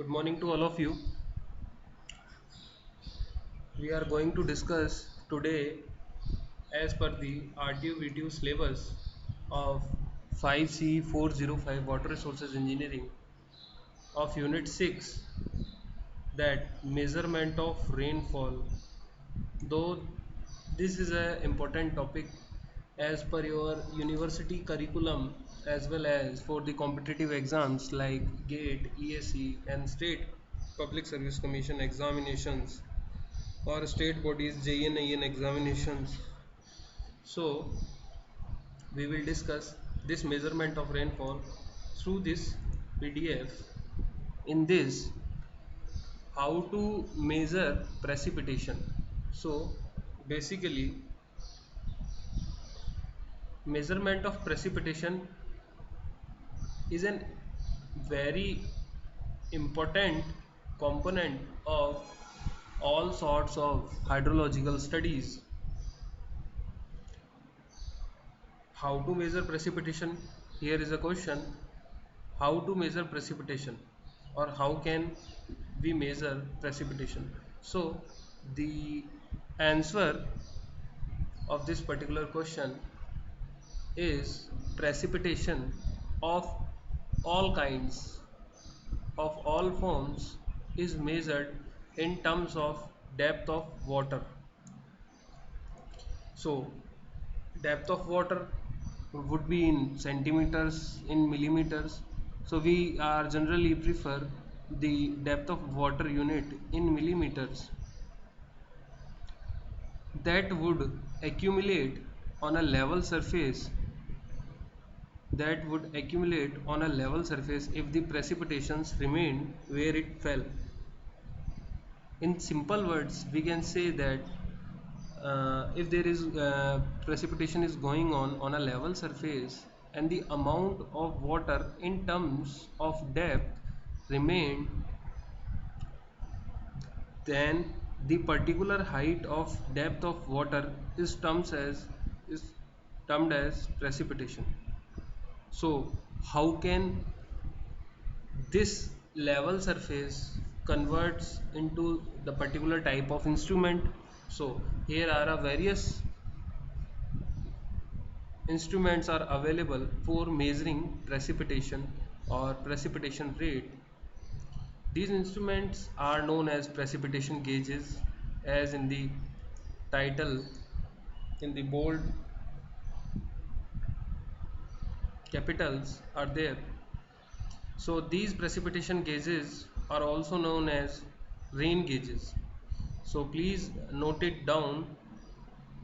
Good morning to all of you. We are going to discuss today as per the RTU VTU syllabus of 5C405 Water Resources Engineering of Unit 6, that measurement of rainfall. Though this is an important topic as per your university curriculum as well as for the competitive exams like GATE, ESE and State Public Service Commission examinations or state bodies JNIN examinations. So we will discuss this measurement of rainfall through this PDF. In this, how to measure precipitation. So basically, measurement of precipitation is an very important component of all sorts of hydrological studies. How to measure precipitation? Here is a question: how to measure precipitation, or how can we measure precipitation? So the answer of this particular question is precipitation of all kinds, of all forms, is measured in terms of depth of water. So depth of water would be in centimeters, in millimeters. So we are generally prefer the depth of water unit in millimeters, that would accumulate on a level surface, if the precipitations remained where it fell. In simple words, we can say that if there is precipitation is going on a level surface and the amount of water in terms of depth remain, then the particular height of depth of water is termed as precipitation. So how can this level surface converts into the particular type of instrument? So here are a various instruments are available for measuring precipitation or precipitation rate. These instruments are known as precipitation gauges, as in the title, in the bold capitals are there. So these precipitation gauges are also known as rain gauges. So please note it down.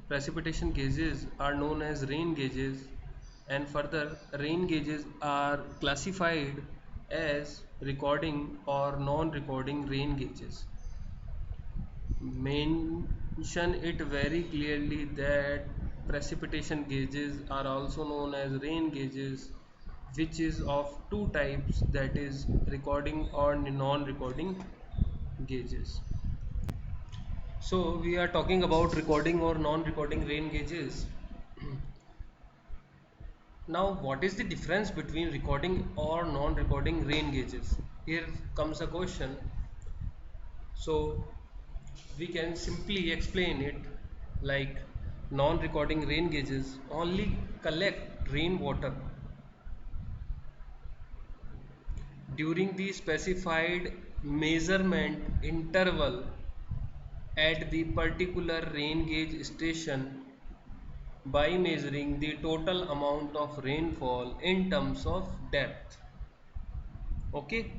Precipitation gauges are known as rain gauges, and further rain gauges are classified as recording or non-recording rain gauges. Mention it very clearly that precipitation gauges are also known as rain gauges, which is of two types, that is recording or non-recording gauges. So we are talking about recording or non-recording rain gauges. Now, what is the difference between recording or non-recording rain gauges? Here comes a question. So we can simply explain it like non-recording rain gauges only collect rainwater during the specified measurement interval at the particular rain gauge station by measuring the total amount of rainfall in terms of depth. Okay,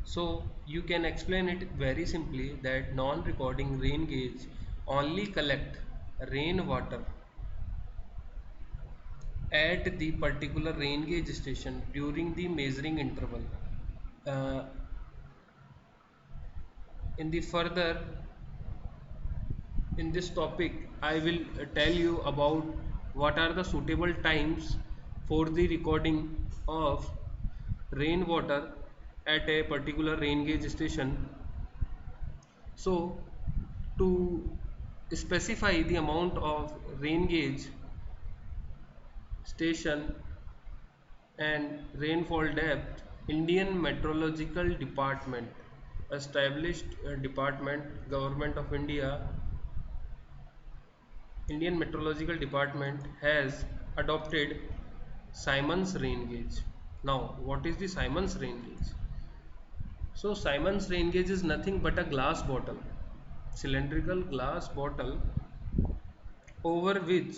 so you can explain it very simply that non-recording rain gauge only collect rainwater at the particular rain gauge station during the measuring interval. uh, in the further in this topic, I will tell you about what are the suitable times for the recording of rainwater at a particular rain gauge station. So to specify the amount of rain gauge station and rainfall depth, Indian Meteorological Department established department, Government of India, Indian Meteorological Department has adopted Simon's rain gauge. Now, what is the Simon's rain gauge? So, Simon's rain gauge is nothing but a glass bottle, cylindrical glass bottle over which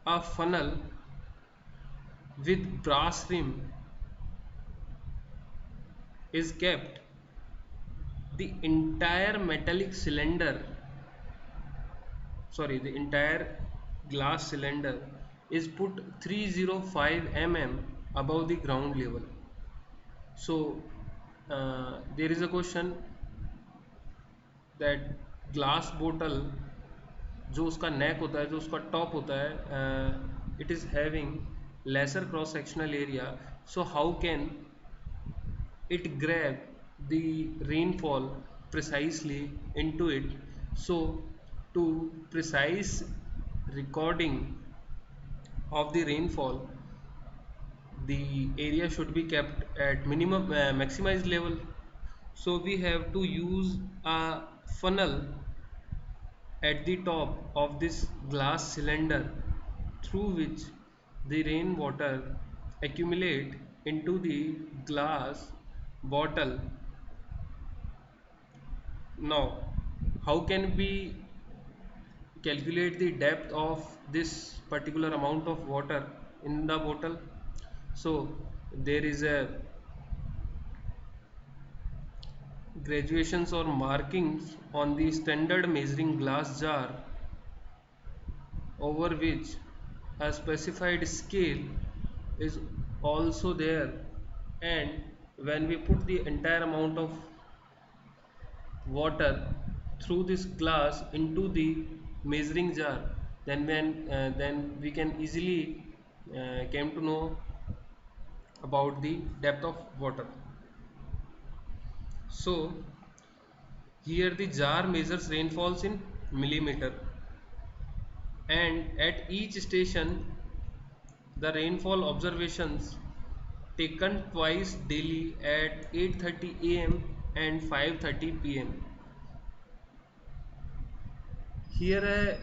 a funnel with brass rim is kept. The entire metallic cylinder, the entire glass cylinder is put 305 mm above the ground level. So there is a question that glass bottle जो उसका neck होता है, जो उसका top होता है, it is having lesser cross sectional area, so how can it grab the rainfall precisely into it? So to precise recording of the rainfall, the area should be kept at minimum maximized level. So we have to use a funnel at the top of this glass cylinder through which the rainwater accumulate into the glass bottle. Now, how can we calculate the depth of this particular amount of water in the bottle? So there is a graduations or markings on the standard measuring glass jar over which a specified scale is also there, and when we put the entire amount of water through this glass into the measuring jar, then we can easily came to know about the depth of water. So here the jar measures rainfalls in millimeter, and at each station the rainfall observations taken twice daily at 8:30 am and 5:30 pm. Here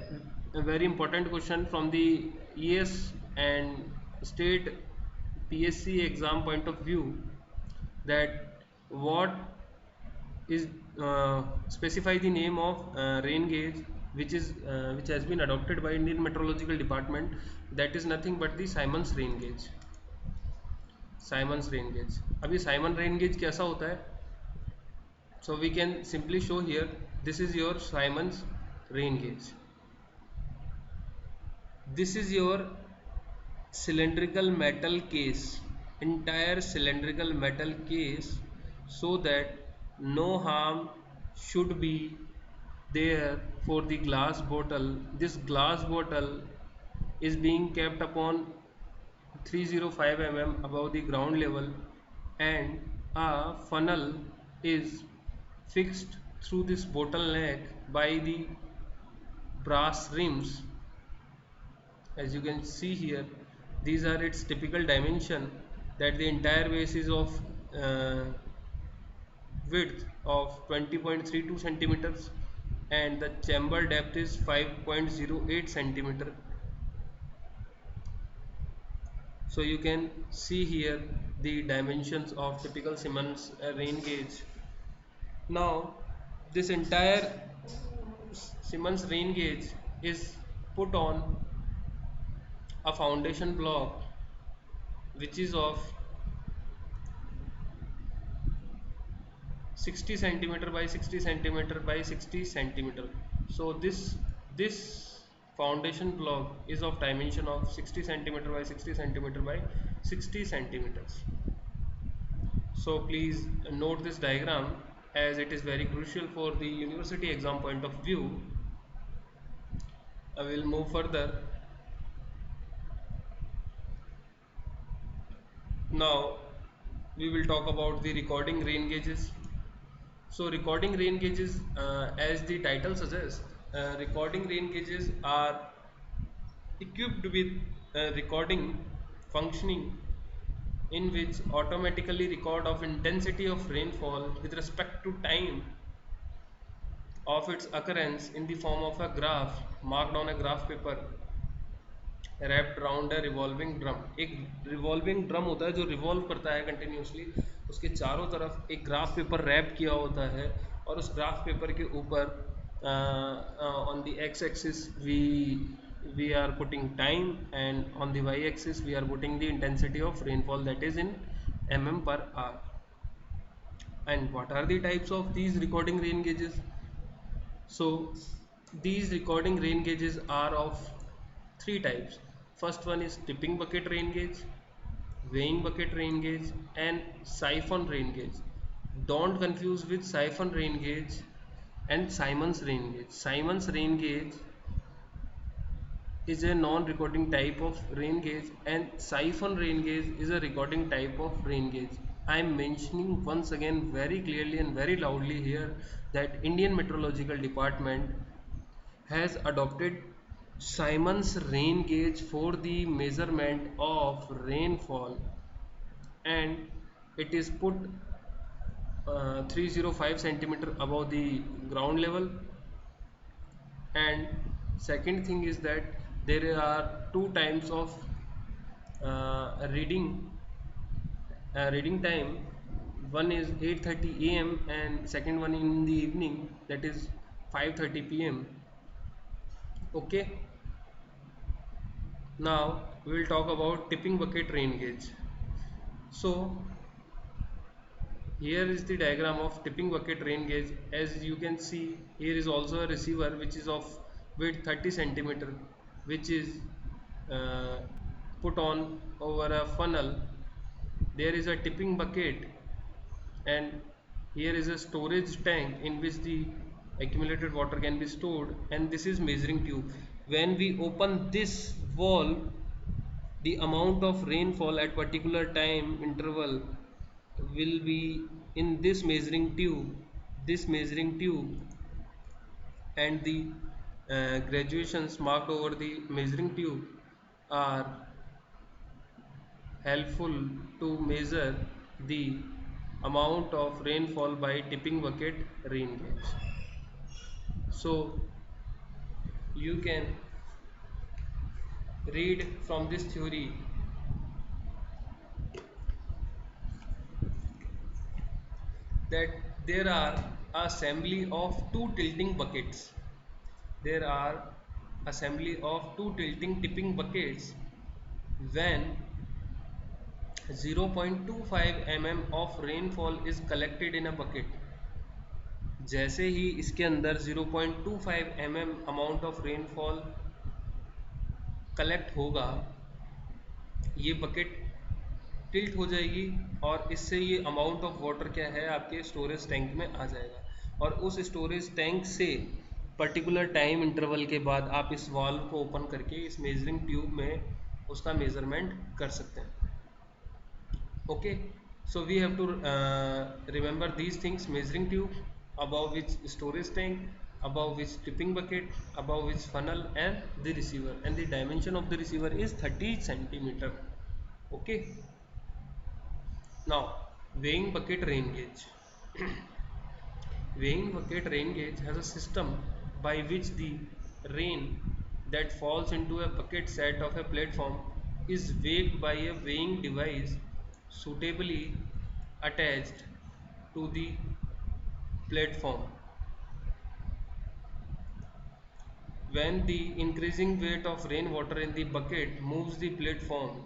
a very important question from the ES and state PSC exam point of view, that what is specify the name of rain gauge which has been adopted by Indian Meteorological Department. That is nothing but the Simon's rain gauge. Simon's rain gauge. अभी Simon rain gauge कैसा होता है? So we can simply show here, this is your Simon's rain gauge. This is your cylindrical metal case, entire cylindrical metal case, so that no harm should be there for the glass bottle. This glass bottle is being kept upon 305 mm above the ground level, and a funnel is fixed through this bottleneck by the brass rims. As you can see here, these are its typical dimension, that the entire base is of width of 20.32 centimeters and the chamber depth is 5.08 centimeter. So you can see here the dimensions of typical Siemens rain gauge. Now this entire Siemens rain gauge is put on a foundation block which is of 60 centimeter by 60 centimeter by 60 centimeter. So this foundation block is of dimension of 60 centimeter by 60 centimeter by 60 centimeters. So please note this diagram, as it is very crucial for the university exam point of view. I will move further. Now we will talk about the recording rain gauges. So recording rain gauges, as the title suggests, recording rain gauges are equipped with recording functioning in which automatically record of intensity of rainfall with respect to time of its occurrence in the form of a graph marked on a graph paper wrapped round है revolving drum. एक revolving drum होता है जो revolve करता है continuously, उसके चारों तरफ एक ग्राफ पेपर रैप किया होता है और उस ग्राफ पेपर के ऊपर on the x axis we are putting time and on the y axis we are putting the intensity of rainfall that is in mm per hour. And what are the types of these recording rain gauges? So these recording rain gauges are of three types. First one is tipping bucket rain gauge, weighing bucket rain gauge and siphon rain gauge. Don't confuse with siphon rain gauge and Simon's rain gauge. Simon's rain gauge is a non-recording type of rain gauge and siphon rain gauge is a recording type of rain gauge. I am mentioning once again very clearly and very loudly here that Indian Meteorological Department has adopted Simon's rain gauge for the measurement of rainfall, and it is put 305 centimeter above the ground level. And second thing is that there are two times of reading time. One is 8:30 a.m. and second one in the evening, that is 5:30 p.m. Okay, now we will talk about tipping bucket rain gauge. So here is the diagram of tipping bucket rain gauge. As you can see, here is also a receiver which is of width 30 centimeter, which is uh, put on over a funnel. There is a tipping bucket and here is a storage tank in which the accumulated water can be stored, and this is measuring tube. When we open this valve, the amount of rainfall at particular time interval will be in this measuring tube, and the graduations marked over the measuring tube are helpful to measure the amount of rainfall by tipping bucket rain gauge. So you can read from this theory that there are assembly of two tilting buckets. There are assembly of two tilting tipping buckets when 0.25 mm of rainfall is collected in a bucket. जैसे ही इसके अंदर 0.25 mm amount of rainfall collect होगा, ये bucket tilt हो जाएगी और इससे ये अमाउंट ऑफ वाटर क्या है आपके स्टोरेज टैंक में आ जाएगा, और उस स्टोरेज टैंक से पर्टिकुलर टाइम इंटरवल के बाद आप इस वाल्व को ओपन करके इस मेजरिंग ट्यूब में उसका मेजरमेंट कर सकते हैं. Okay, so we have to remember these things: measuring tube, above which storage tank, above which tipping bucket, above which funnel, and the receiver, and the dimension of the receiver is 30 centimeter. Okay, now weighing bucket rain gauge. Weighing bucket rain gauge has a system by which the rain that falls into a bucket set of a platform is weighed by a weighing device suitably attached to the platform. When the increasing weight of rainwater in the bucket moves the platform,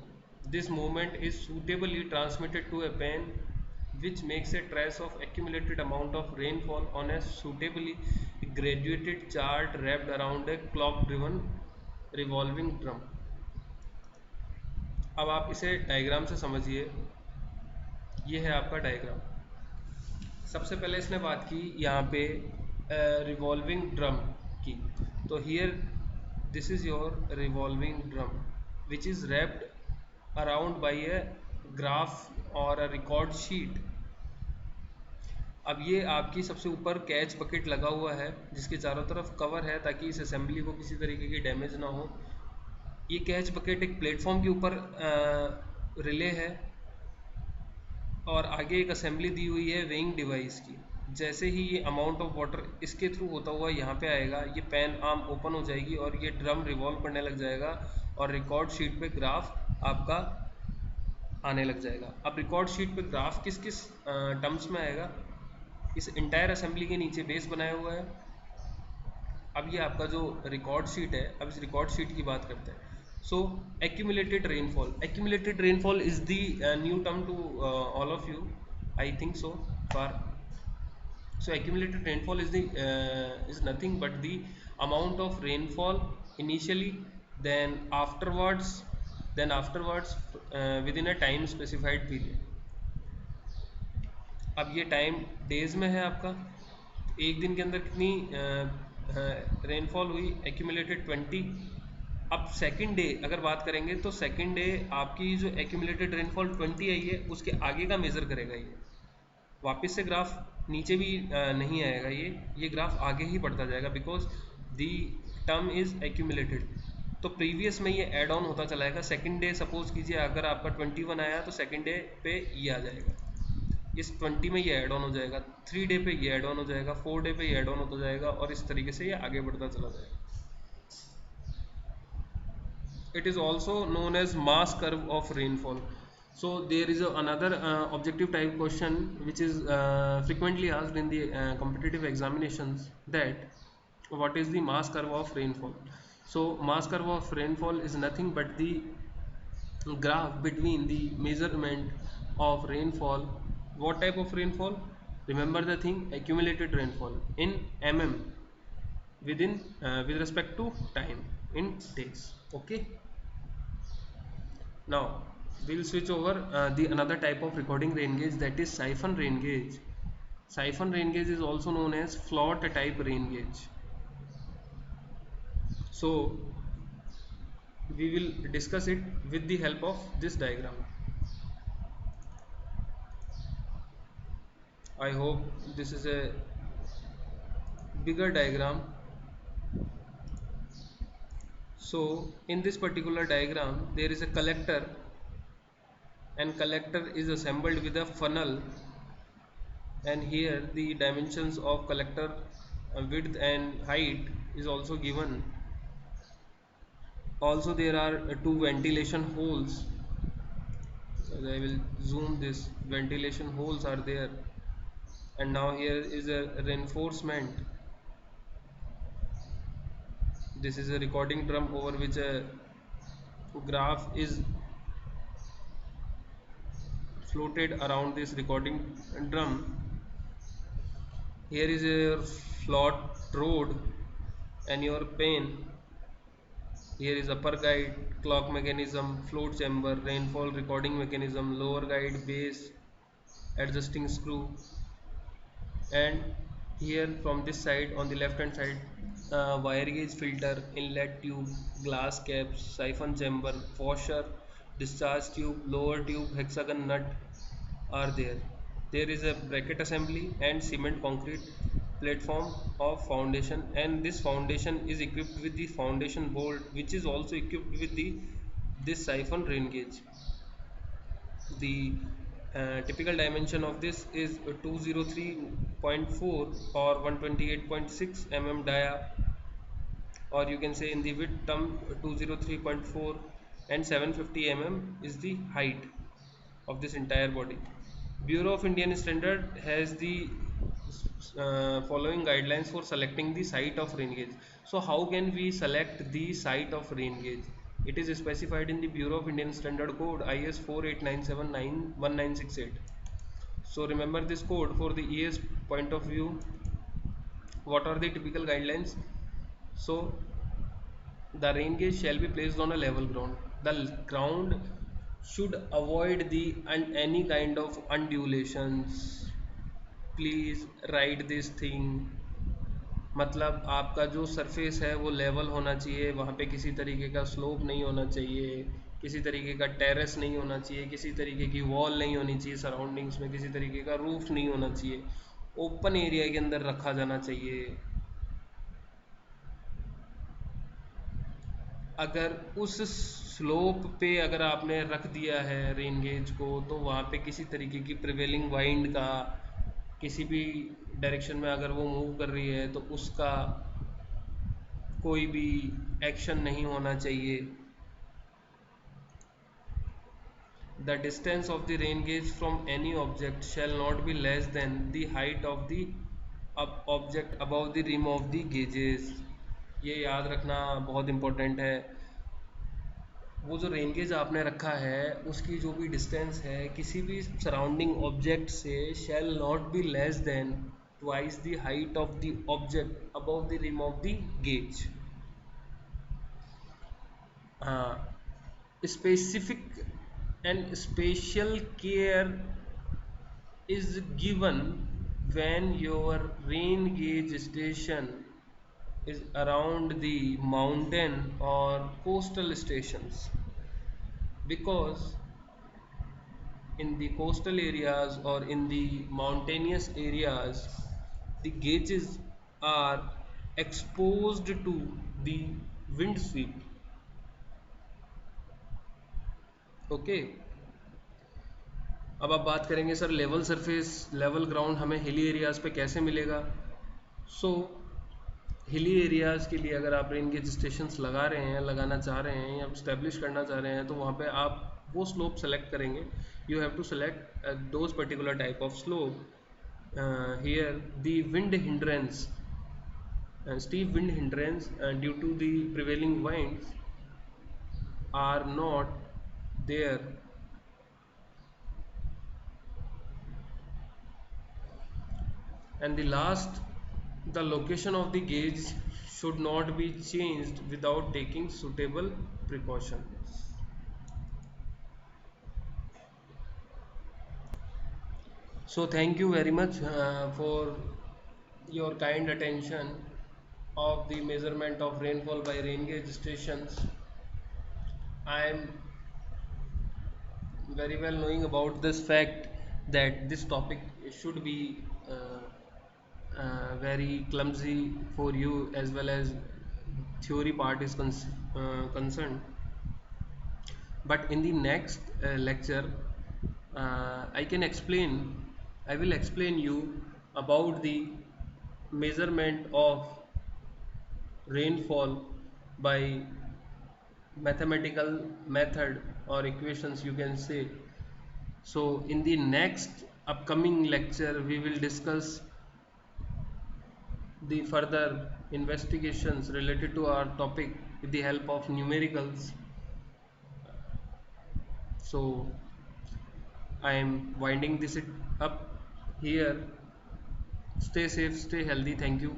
this movement is suitably transmitted to a pen which makes a trace of accumulated amount of rainfall on a suitably graduated chart wrapped around a clock driven revolving drum. अब आप इसे diagram से समझिए. ये है आपका diagram. सबसे पहले इसने बात की यहाँ पे रिवॉल्विंग ड्रम की. तो here this is your revolving drum which is wrapped around by a graph और अ रिकॉर्ड शीट. अब ये आपकी सबसे ऊपर कैच बकेट लगा हुआ है जिसके चारों तरफ कवर है ताकि इस असेंबली को किसी तरीके की डैमेज ना हो. ये कैच बकेट एक प्लेटफॉर्म के ऊपर रिले है और आगे एक असेंबली दी हुई है वेइंग डिवाइस की। जैसे ही ये अमाउंट ऑफ वाटर इसके थ्रू होता हुआ यहाँ पे आएगा, ये पेन आर्म ओपन हो जाएगी और ये ड्रम रिवॉल्व करने लग जाएगा और रिकॉर्ड शीट पे ग्राफ आपका आने लग जाएगा। अब रिकॉर्ड शीट पे ग्राफ किस किस टर्म्स में आएगा, इस इंटायर असेंबली के नीचे बेस बनाया हुआ है। अब ये आपका जो रिकॉर्ड शीट है, अब इस रिकॉर्ड शीट की बात करते हैं। So accumulated rainfall is the new term to all of you, I think so far. So accumulated rainfall is the is nothing but the amount of rainfall initially, then afterwards within a time specified period. अब ये time days में है आपका, एक दिन के अंदर कितनी रेनफॉल हुई, एक्यूमुलेटेड 20। अब सेकंड डे अगर बात करेंगे तो सेकंड डे आपकी जो एक्यूमुलेटेड रेनफॉल 20 आई है उसके आगे का मेज़र करेगा ये। वापस से ग्राफ नीचे भी नहीं आएगा, ये ग्राफ आगे ही बढ़ता जाएगा because the term is accumulated. तो प्रीवियस में ये ऐड ऑन होता चलाएगा। सेकंड डे सपोज कीजिए अगर आपका 21 आया तो सेकंड डे पे ये आ जाएगा, इस 20 में ये ऐड ऑन हो जाएगा, 3 डे पे ये ऐड ऑन हो जाएगा, 4 डे पे ये ऐड ऑन होता जाएगा और इस तरीके से ये आगे बढ़ता चला जाएगा। It is also known as mass curve of rainfall. So there is another objective type question which is frequently asked in the competitive examinations, that what is the mass curve of rainfall. So mass curve of rainfall is nothing but the graph between the measurement of rainfall. What type of rainfall? Remember the thing, accumulated rainfall in mm with respect to time in days. Okay, now we'll switch over the another type of recording rain gauge, that is siphon rain gauge. Siphon rain gauge is also known as float type rain gauge. So we will discuss it with the help of this diagram. I hope this is a bigger diagram. So in this particular diagram there is a collector, and collector is assembled with a funnel, and here the dimensions of collector width and height is also given. Also there are two ventilation holes. I will zoom this, ventilation holes are there, and now here is a reinforcement. This is a recording drum over which a graph is floated around this recording drum. Here is your slot road and your pen. Here is upper guide, clock mechanism, float chamber, rainfall recording mechanism, lower guide, base, adjusting screw, and here from this side on the left hand side, wire gauge filter, inlet tube, glass caps, siphon chamber, washer, discharge tube, lower tube, hexagon nut are there. There is a bracket assembly and cement concrete platform of foundation, and this foundation is equipped with the foundation bolt which is also equipped with the this siphon rain gauge. The typical dimension of this is 203.4 or 128.6 mm dia, or you can say in the width term 203.4, and 750 mm is the height of this entire body. Bureau of Indian Standard has the following guidelines for selecting the site of rain gauge. So how can we select the site of rain gauge? It is specified in the Bureau of Indian Standard Code IS 4897-1968. So remember this code for the ES point of view. What are the typical guidelines? So the rain gauge shall be placed on a level ground. The ground should avoid the any kind of undulations. Please write this thing. मतलब आपका जो surface है वो level होना चाहिए, वहाँ पे किसी तरीके का स्लोप नहीं होना चाहिए, किसी तरीके का टेरेस नहीं होना चाहिए, किसी तरीके की वॉल नहीं होनी चाहिए, सराउंडिंग्स में किसी तरीके का रूफ नहीं होना चाहिए, ओपन एरिया के अंदर रखा जाना चाहिए। अगर उस स्लोप पे अगर आपने रख दिया है रेन गेज को, तो वहाँ पे किसी तरीके की प्रिवेलिंग वाइंड का, किसी भी डायरेक्शन में अगर वो मूव कर रही है तो उसका कोई भी एक्शन नहीं होना चाहिए. The distance of the rain gauge from any object shall not be less than the height of the object above the rim of the gauges. ये याद रखना बहुत इम्पोर्टेंट है. वो जो रेन गेज आपने रखा है उसकी जो भी डिस्टेंस है किसी भी सराउंडिंग ऑब्जेक्ट से shall not be less than twice the height of the object above the rim of the gauge. हाँ, specific and special care is given when your rain gauge station is around the mountain or coastal stations, because in the coastal areas or in the mountainous areas the gauges are exposed to the wind sweep. Okay. अब आप बात करेंगे sir level surface, level ground हमें hilly areas पे कैसे मिलेगा. सो hilly areas के लिए अगर आप रेन गेज स्टेशंस लगा रहे हैं, लगाना चाह रहे हैं या स्टैब्लिश करना चाह रहे हैं, तो वहाँ पे आप वो स्लोप सेलेक्ट करेंगे. You have to select those particular type of slope. Here the wind hindrance, steep wind hindrance due to the prevailing winds are not there. And the last, the location of the gauge should not be changed without taking suitable precautions. So thank you very much for your kind attention of the measurement of rainfall by rain gauge stations. I am very well knowing about this fact that this topic should be very clumsy for you as well as theory part is concerned. But in the next lecture, I can explain, I will explain you about the measurement of rainfall by mathematical method or equations, you can say. So in the next upcoming lecture we will discuss the further investigations related to our topic with the help of numericals. So I am winding this up here. Stay safe, stay healthy. Thank you.